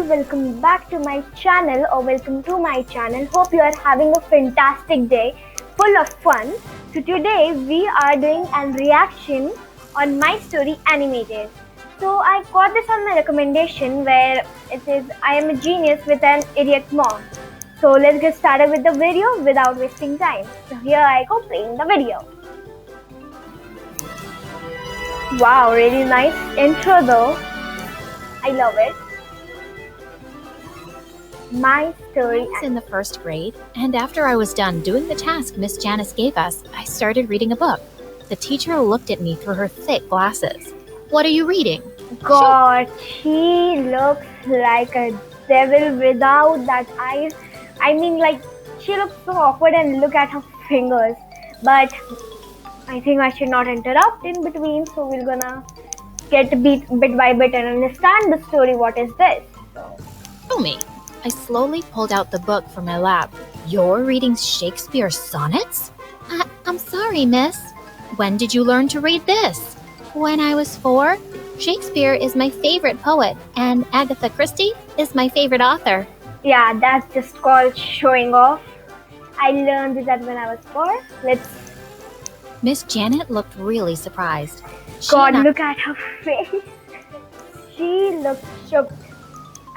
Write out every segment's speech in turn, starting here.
welcome back to my channel or welcome to my channel. Hope you are having a fantastic day full of fun. So today we are doing a reaction on My Story Animated. So I got this on my recommendation where it is I am a genius with an idiot mom. So let's get started with the video without wasting time. So here I go playing the video. Wow, really nice intro though. I love it. My Story. I was in the first grade, and after I was done doing the task Miss Janice gave us, I started reading a book. The teacher looked at me through her thick glasses. "What are you reading?" God, she looks like a devil without that eyes. I mean, like, she looks so awkward and look at her fingers. But I think I should not interrupt in between, so we're gonna get bit by bit and understand the story. What is this? Show me. I slowly pulled out the book from my lap. "You're reading Shakespeare's sonnets?" I'm sorry, miss. "When did you learn to read this?" "When I was 4. Shakespeare is my favorite poet, and Agatha Christie is my favorite author." Yeah, that's just called showing off. I learned that when I was 4. Miss Janet looked really surprised. God, look at her face. She looks shocked.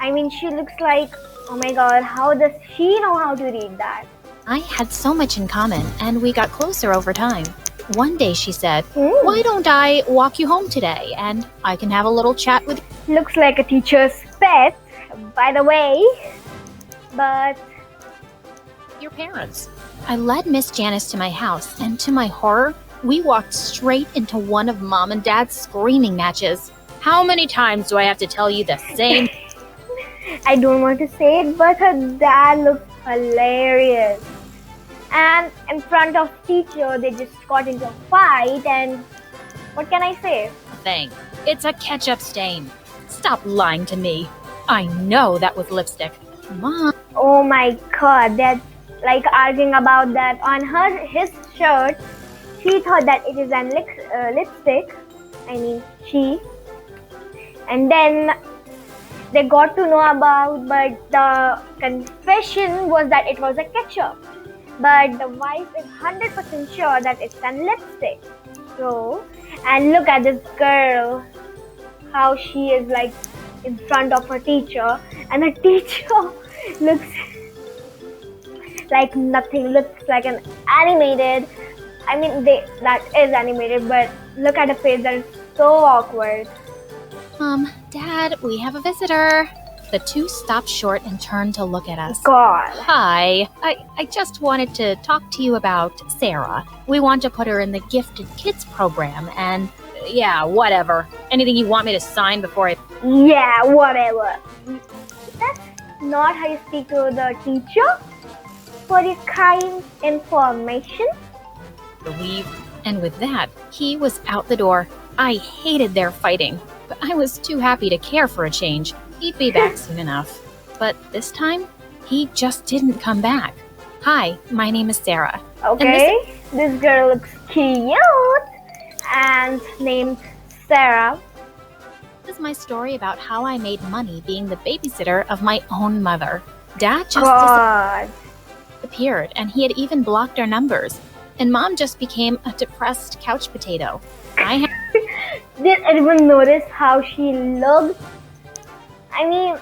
I mean, she looks like, oh my God, how does she know how to read that? I had so much in common, and we got closer over time. One day she said, "Why don't I walk you home today, and I can have a little chat with you?" Looks like a teacher's pet, by the way. But your parents. I led Miss Janice to my house, and to my horror, we walked straight into one of Mom and Dad's screaming matches. "How many times do I have to tell you the same?" I don't want to say it, but her dad looks hilarious. And in front of teacher, they just got into a fight, and what can I say? Thing. It's a ketchup stain. Stop lying to me. I know that was lipstick. Mom. Oh my God, they're like arguing about that on his shirt. She thought that it is an lipstick. I mean, she. And then they got to know about, but the confession was that it was a ketchup. But the wife is 100% sure that it's a lipstick. So, and look at this girl, how she is like in front of her teacher, and the teacher looks like nothing, looks like an animated. I mean, that is animated, but look at the face, that is so awkward. Dad, we have a visitor." The two stopped short and turned to look at us. God. "Hi, I just wanted to talk to you about Sarah. We want to put her in the Gifted Kids program, and yeah, whatever. Anything you want me to sign before I..." Yeah, whatever. That's not how you speak to the teacher for this kind information. Leave. And with that, he was out the door. I hated their fighting, but I was too happy to care for a change. He'd be back soon enough. But this time, he just didn't come back. "Hi, my name is Sarah." Okay, this girl looks cute and named Sarah. This is my story about how I made money being the babysitter of my own mother. Dad just disappeared, and he had even blocked our numbers. And Mom just became a depressed couch potato. Did anyone notice how she looked? I mean,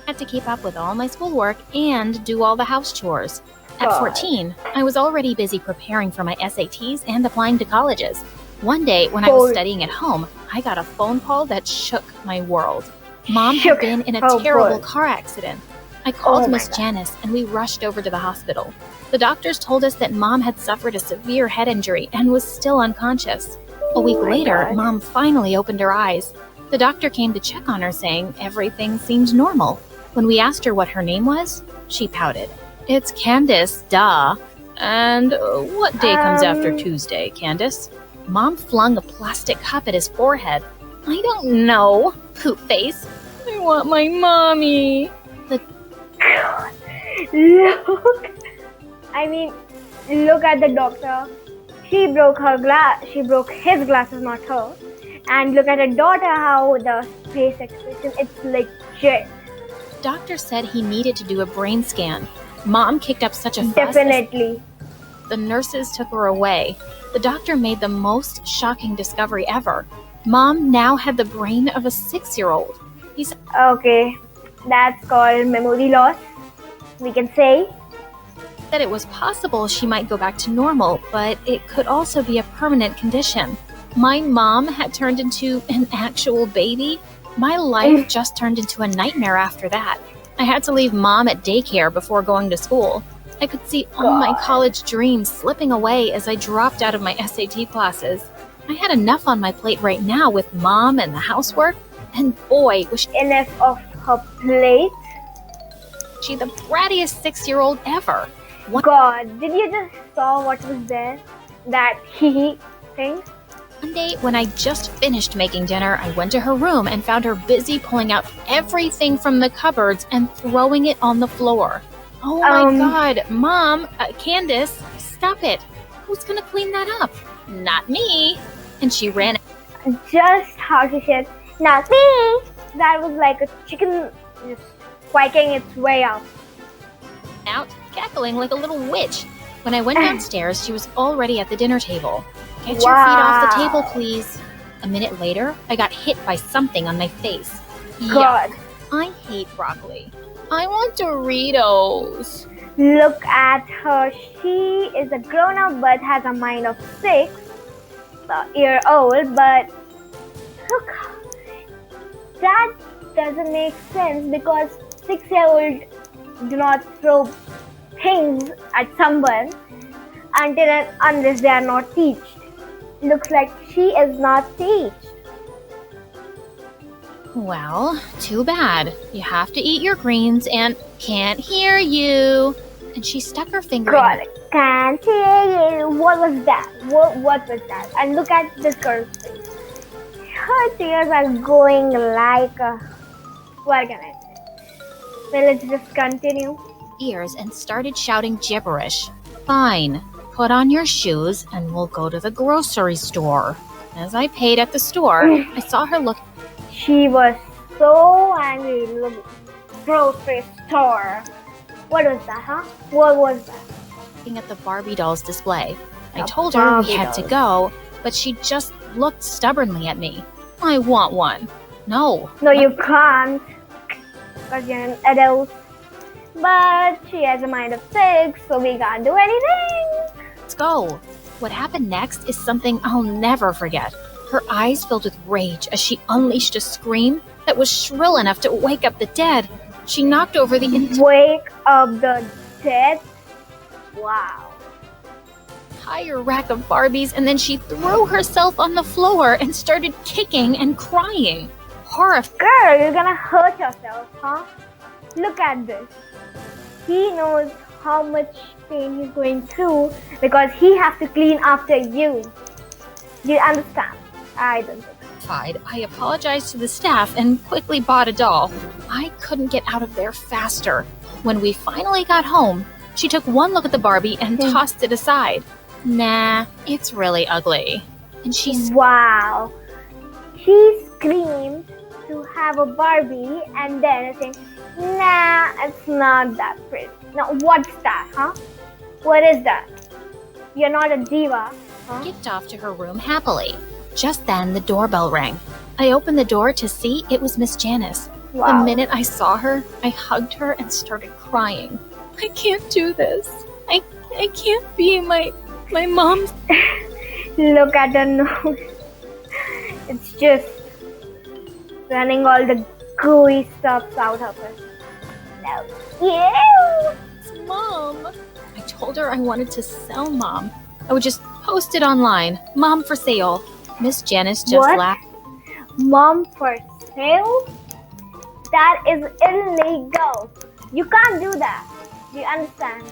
had to keep up with all my schoolwork and do all the house chores. At 14, I was already busy preparing for my SATs and applying to colleges. One day, when I was studying at home, I got a phone call that shook my world. Mom had been in a terrible car accident. I called Miss Janice, and we rushed over to the hospital. The doctors told us that Mom had suffered a severe head injury and was still unconscious. A week later, Mom finally opened her eyes. The doctor came to check on her, saying everything seemed normal. When we asked her what her name was, she pouted. "It's Candace, duh. And what day comes after Tuesday, Candace?" Mom flung a plastic cup at his forehead. "I don't know, poop face. I want my mommy." Look. I mean, look at the doctor. She broke her glass. She broke his glasses, not her. And look at her daughter, how the face expression, it's like shit. Doctor said he needed to do a brain scan. Mom kicked up such a fuss. Definitely. The nurses took her away. The doctor made the most shocking discovery ever. Mom now had the brain of a 6-year-old. He said Okay, that's called memory loss, we can say. that it was possible she might go back to normal, but it could also be a permanent condition. My mom had turned into an actual baby. My life just turned into a nightmare after that. I had to leave Mom at daycare before going to school. I could see all my college dreams slipping away as I dropped out of my SAT classes. I had enough on my plate right now with Mom and the housework, and boy, was Enough of her plate. she the brattiest 6-year-old ever. God, did you just saw what was there? That he thing? One day, when I just finished making dinner, I went to her room and found her busy pulling out everything from the cupboards and throwing it on the floor. Oh my God, Mom, Candace, stop it. Who's gonna clean that up? Not me. And she ran Just how she said, not me. That was like a chicken just quaking its way up. out, cackling like a little witch. When I went downstairs, she was already at the dinner table. Get your feet off the table, please. A minute later, I got hit by something on my face. God. Yuck. I hate broccoli. I want Doritos. Look at her. She is a grown-up but has a mind of 6-year-old. But look, that doesn't make sense because 6-year-old do not throw things at someone until and unless they are not teached. Looks like she is not teached. Well, too bad. You have to eat your greens and can't hear you. And she stuck her finger God, in can't hear you. What was that? What was that? And look at this girl's face. Her tears are going like a... What can I say? Well, let's just continue. ears and started shouting gibberish. Fine, put on your shoes and we'll go to the grocery store. As I paid at the store, I saw her look She was so angry. Look, grocery store. What was that, huh? What was that? at the Barbie dolls display. I The told her we Barbie had to dolls. go, but she just looked stubbornly at me. I want one. No. No, you can't. Because you're an adult. But she has a mind of 6, so we can't do anything. Let's go. What happened next is something I'll never forget. Her eyes filled with rage as she unleashed a scream that was shrill enough to wake up the dead. She knocked over the Wake up the dead. Wow. entire rack of Barbies, and then she threw herself on the floor and started kicking and crying. Horrified. Girl, you're gonna hurt yourself, huh? Look at this. He knows how much pain he's going through because he has to clean after you. Do you understand? I don't think so. I apologized to the staff and quickly bought a doll. I couldn't get out of there faster. When we finally got home, she took one look at the Barbie and tossed it aside. Nah, it's really ugly. And she Wow. She screamed to have a Barbie and then saying, nah, it's not that pretty. Now, what's that, huh? What is that? You're not a diva, huh? skipped off to her room happily. Just then, the doorbell rang. I opened the door to see it was Miss Janice. Wow. The minute I saw her, I hugged her and started crying. I can't do this. I can't be my mom's. Look at her nose. It's just running all the gooey stuff out of her. No. Ew. Mom. I told her I wanted to sell Mom. I would just post it online. Mom for sale. Miss Janice just What? laughed. Mom for sale? That is illegal. You can't do that. Do you understand?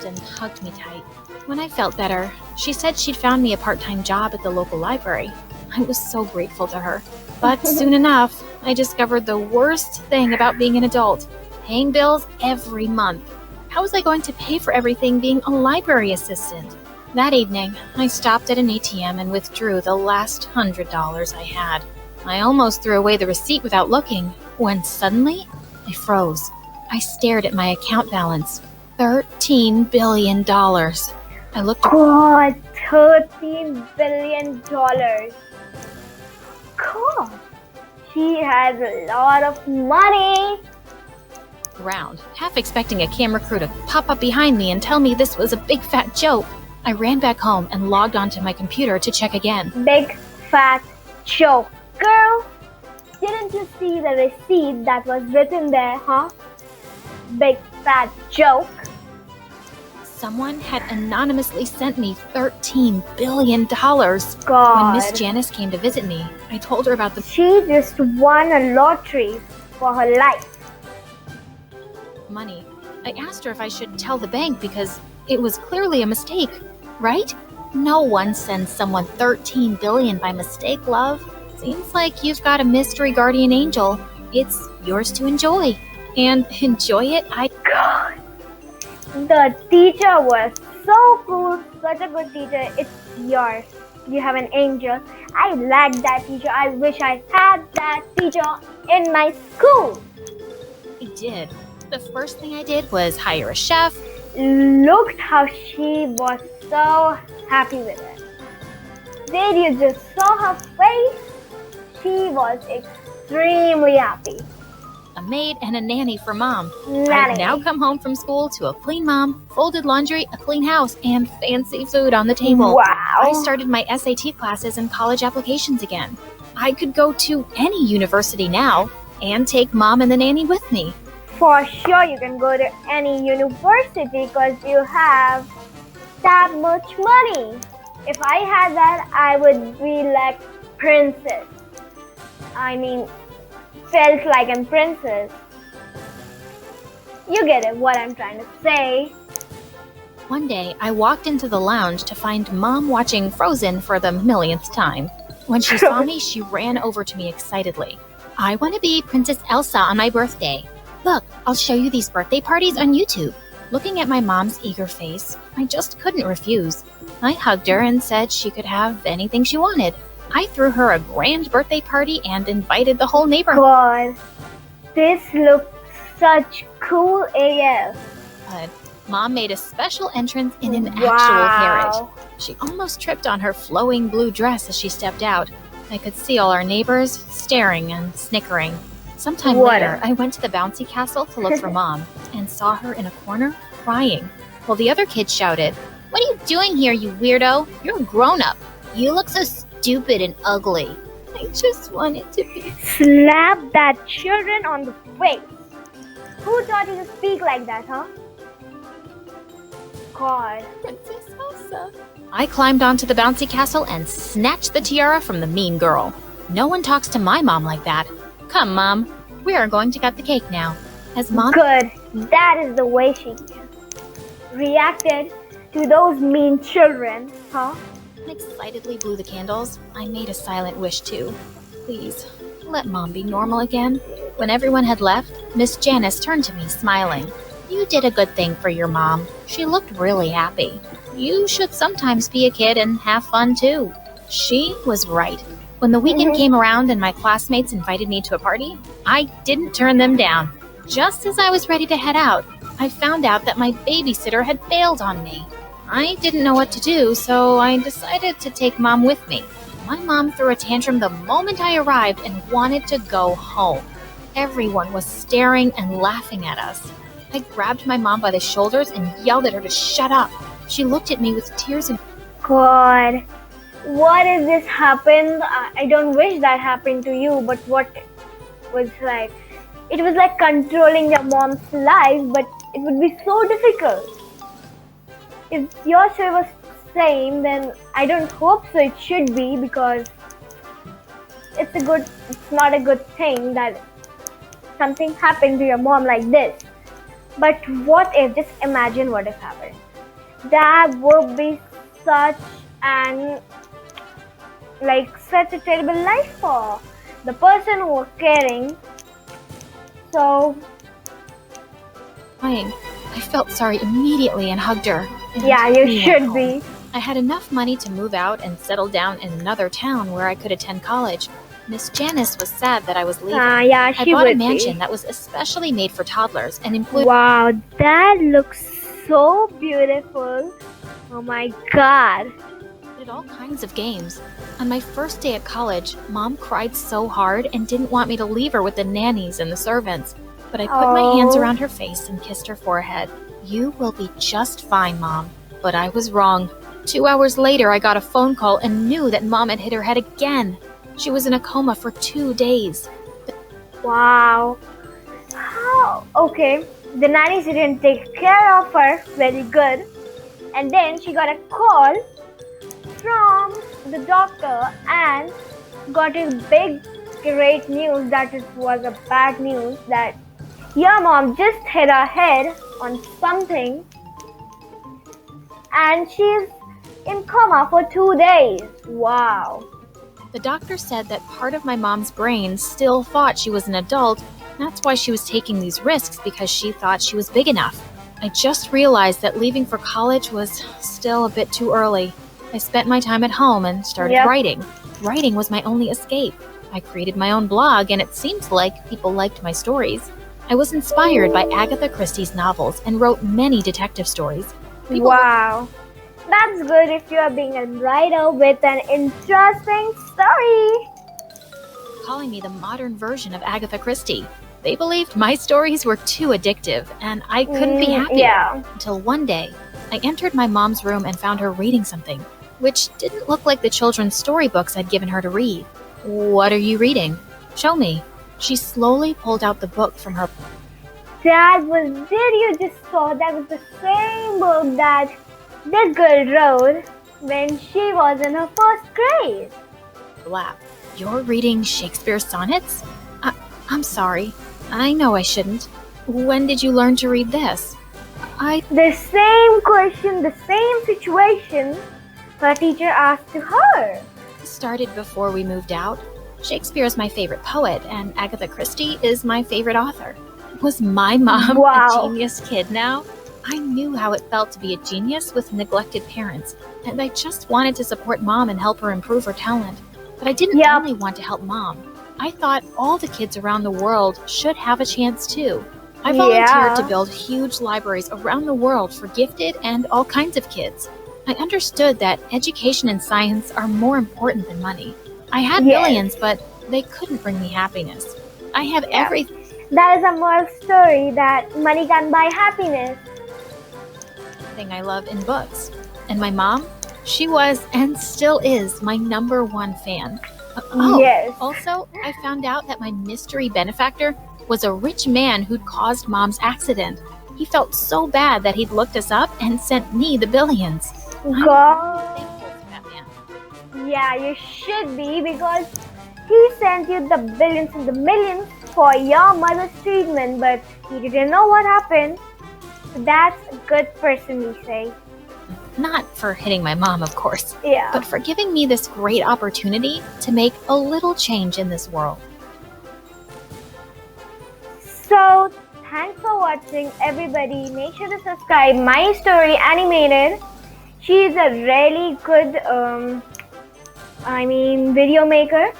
And hugged me tight. When I felt better, she said she'd found me a part-time job at the local library. I was so grateful to her. But soon enough, I discovered the worst thing about being an adult: paying bills every month. How was I going to pay for everything being a library assistant? That evening, I stopped at an ATM and withdrew the last $100 I had. I almost threw away the receipt without looking when suddenly I froze. I stared at my account balance. $13 billion. I looked God, $13 billion. God, she has a lot of money. around, half expecting a camera crew to pop up behind me and tell me this was a big fat joke. I ran back home and logged onto my computer to check again. Big fat joke. Girl, didn't you see the receipt that was written there, huh? Big fat joke. Someone had anonymously sent me $13 billion. God. When Miss Janice came to visit me, I told her about the She just won a lottery for her life. money. I asked her if I should tell the bank because it was clearly a mistake, right? No one sends someone $13 billion by mistake, love. Seems like you've got a mystery guardian angel. It's yours to enjoy. And enjoy it, God. The teacher was so cool, such a good teacher. It's yours. You have an angel. I like that teacher. I wish I had that teacher in my school. I did. The first thing I did was hire a chef. Looked how she was so happy with it. Did you just saw her face? She was extremely happy. A maid and a nanny for mom. Nanny. I've now come home from school to a clean mom, folded laundry, a clean house, and fancy food on the table. Wow. I started my SAT classes and college applications again. I could go to any university now and take mom and the nanny with me. For sure you can go to any university because you have that much money. If I had that, I would be like princess. I mean, felt like a princess. You get it, what I'm trying to say. One day, I walked into the lounge to find mom watching Frozen for the millionth time. When she saw me, she ran over to me excitedly. I want to be Princess Elsa on my birthday. Look, I'll show you these birthday parties on YouTube. Looking at my mom's eager face, I just couldn't refuse. I hugged her and said she could have anything she wanted. I threw her a grand birthday party and invited the whole neighborhood. God, this looks such cool AF. But mom made a special entrance in an Wow. actual carriage. She almost tripped on her flowing blue dress as she stepped out. I could see all our neighbors staring and snickering. Sometime What? later, I went to the bouncy castle to look for mom and saw her in a corner crying, while the other kids shouted, "What are you doing here, you weirdo? You're a grown-up. You look so stupid and ugly." I just wanted to be... Slap that children on the face. Who taught you to speak like that, huh? God. Princess Elsa. I climbed onto the bouncy castle and snatched the tiara from the mean girl. No one talks to my mom like that. Come, Mom. We are going to cut the cake now. As Mom... Good. That is the way she reacted to those mean children, huh? excitedly blew the candles, I made a silent wish too. Please, let Mom be normal again. When everyone had left, Miss Janice turned to me, smiling. You did a good thing for your mom. She looked really happy. You should sometimes be a kid and have fun too. She was right. When the weekend came around and my classmates invited me to a party, I didn't turn them down. Just as I was ready to head out, I found out that my babysitter had bailed on me. I didn't know what to do, so I decided to take Mom with me. My mom threw a tantrum the moment I arrived and wanted to go home. Everyone was staring and laughing at us. I grabbed my mom by the shoulders and yelled at her to shut up. She looked at me with tears in... God, what if this happened? I don't wish that happened to you, but what was like, it was like controlling your mom's life, but it would be so difficult. If your story was same, then I don't hope so. It should be, because it's not a good thing that something happened to your mom like this. But what if, just imagine what if happened. That would be such a terrible life for the person who was caring. So I felt sorry immediately and hugged her. yeah, you should be. I had enough money to move out and settle down in another town where I could attend college. Miss Janice was sad that I was leaving. Yeah, I she bought a would mansion be. that was especially made for toddlers and included Wow, that looks so beautiful. Oh my god. all kinds of games. On my first day at college, Mom cried so hard and didn't want me to leave her with the nannies and the servants. But I put my hands Oh, around her face and kissed her forehead. You will be just fine, Mom. But I was wrong. 2 hours later, I got a phone call and knew that Mom had hit her head again. She was in a coma for 2 days. wow. How? Okay, the nannies didn't take care of her very good. And then she got a call from the doctor and got a big, great news that it was a bad news that your mom just hit her head on something and she's in coma for 2 days. Wow. The doctor said that part of my mom's brain still thought she was an adult. That's why she was taking these risks, because she thought she was big enough. I just realized that leaving for college was still a bit too early. I spent my time at home and started Yep. writing. Writing was my only escape. I created my own blog, and it seemed like people liked my stories. I was inspired by Agatha Christie's novels and wrote many detective stories. People Wow. That's good if you are being a writer with an interesting story. were calling me the modern version of Agatha Christie. They believed my stories were too addictive, and I couldn't be happier. Yeah. Until one day, I entered my mom's room and found her reading something, which didn't look like the children's storybooks I'd given her to read. What are you reading? Show me. She slowly pulled out the book from her Did you just saw that was the same book that this girl wrote when she was in her first grade. lap. You're reading Shakespeare's sonnets? I'm sorry. I know I shouldn't. When did you learn to read this? The same question, the same situation her teacher asked to her. Started before we moved out. Shakespeare is my favorite poet, and Agatha Christie is my favorite author. Was my mom Wow. a genius kid now? I knew how it felt to be a genius with neglected parents, and I just wanted to support Mom and help her improve her talent. But I didn't Yep. only want to help Mom. I thought all the kids around the world should have a chance too. I volunteered to Yeah. build huge libraries around the world for gifted and all kinds of kids. I understood that education and science are more important than money. I had Yes. billions, but they couldn't bring me happiness. I have Yeah. everything That is a moral story that money can buy happiness. I love in books. And my mom, she was and still is my number one fan. Yes. Also, I found out that my mystery benefactor was a rich man who'd caused Mom's accident. He felt so bad that he'd looked us up and sent me the billions. I'm God. thankful to that man. Yeah, you should be because he sent you the billions and the millions for your mother's treatment, but he didn't know what happened. So that's a good person, we say. Not for hitting my mom, of course, Yeah. but for giving me this great opportunity to make a little change in this world. So, thanks for watching, everybody. Make sure to subscribe My Story Animated. She's a really good, video maker.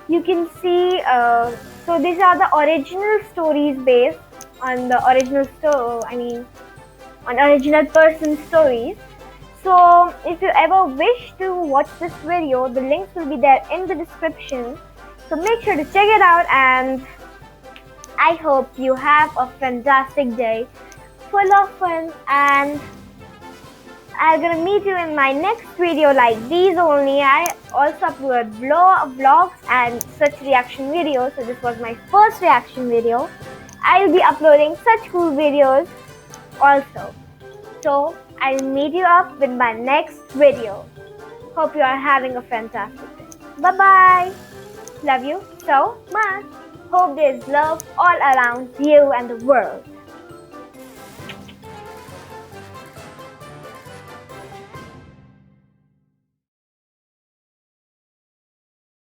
You can see, so these are the original stories based on the original on original person stories. So, if you ever wish to watch this video, the links will be there in the description. So make sure to check it out, and I hope you have a fantastic day full of fun, and I'm gonna meet you in my next video like these only. I also upload vlogs and such reaction videos. So this was my first reaction video. I'll be uploading such cool videos also. So I'll meet you up with my next video. Hope you are having a fantastic day. Bye bye. Love you so much. Hope there's love all around you and the world.